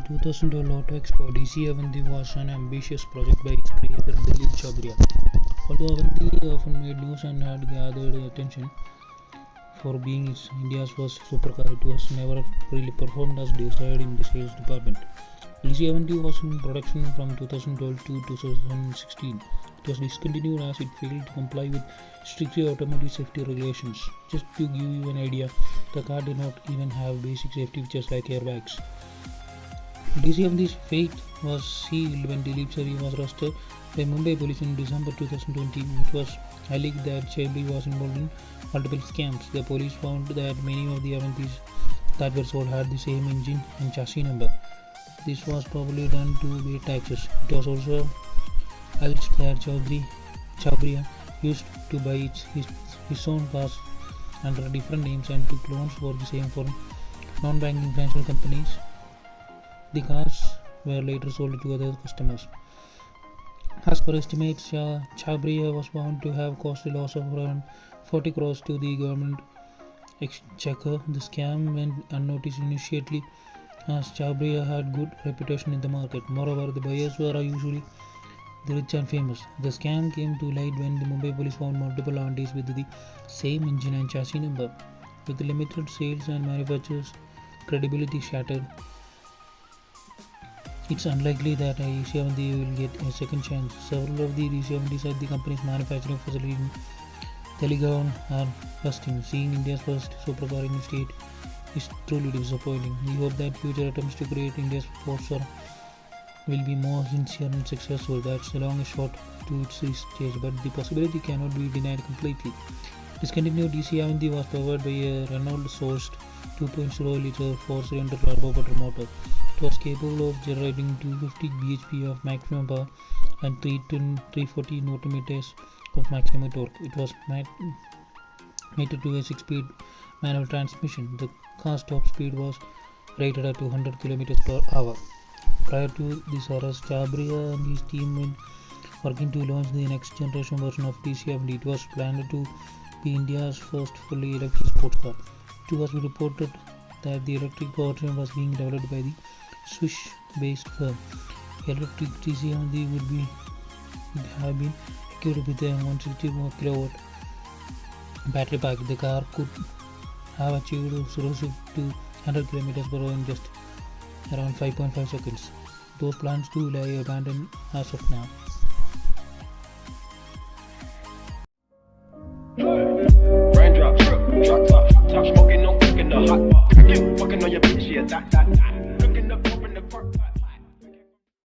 2012 Auto Expo, DC Avanti was an ambitious project by its creator Dilip Chabria. Although Avanti often made news and had gathered attention for being India's first supercar, it was never really performed as desired in the sales department. DC Avanti was in production from 2012 to 2016. It was discontinued as it failed to comply with stricter automotive safety regulations. Just to give you an idea, the car did not even have basic safety features like airbags. DC Avanti's fate was sealed when Dilip Chabria was arrested by Mumbai police in December 2020. It was alleged that Chabria was involved in multiple scams. The police found that many of the Avantis that were sold had the same engine and chassis number. This was probably done to evade taxes. It was also alleged that Chabria used to buy his own cars under different names and took loans for the same from non-banking financial companies. The cars were later sold to other customers. As per estimates, Chabria was found to have caused a loss of around 40 crores to the government exchequer. The scam went unnoticed initially as Chabria had good reputation in the market. Moreover, the buyers were usually the rich and famous. The scam came to light when the Mumbai police found multiple Avantis with the same engine and chassis number. With limited sales and manufacturers' credibility shattered, it's unlikely that DC Avanti will get a second chance. Several of the DC Avantis at the company's manufacturing facility in Talegaon are rusting. Seeing India's first supercar in the state is truly disappointing. We hope that future attempts to create India's first car will be more sincere and successful. That's a long shot to its stage, but the possibility cannot be denied completely. Discontinued DC Avanti was powered by a Renault-sourced 2.0-liter 4-cylinder turbo motor. It was capable of generating 250 bhp of maximum power and 340 Nm of maximum torque. It was mated to a 6-speed manual transmission. The car's top speed was rated at 200 km per hour. Prior to this arrest, Chabria and his team were working to launch the next generation version of DC Avanti. It was planned to be India's first fully electric sports car. It was reported that the electric powertrain was being developed by the Swiss-based firm. Electric DC Avanti would have been equipped with a 164 kW battery pack. The car could have achieved 0 to 100 km per hour in just around 5.5 seconds. Those plans do lie abandoned as of now. Raindrops, drop top, top smoking, no cooking the hot bar. You fucking on your bitch, yeah, that.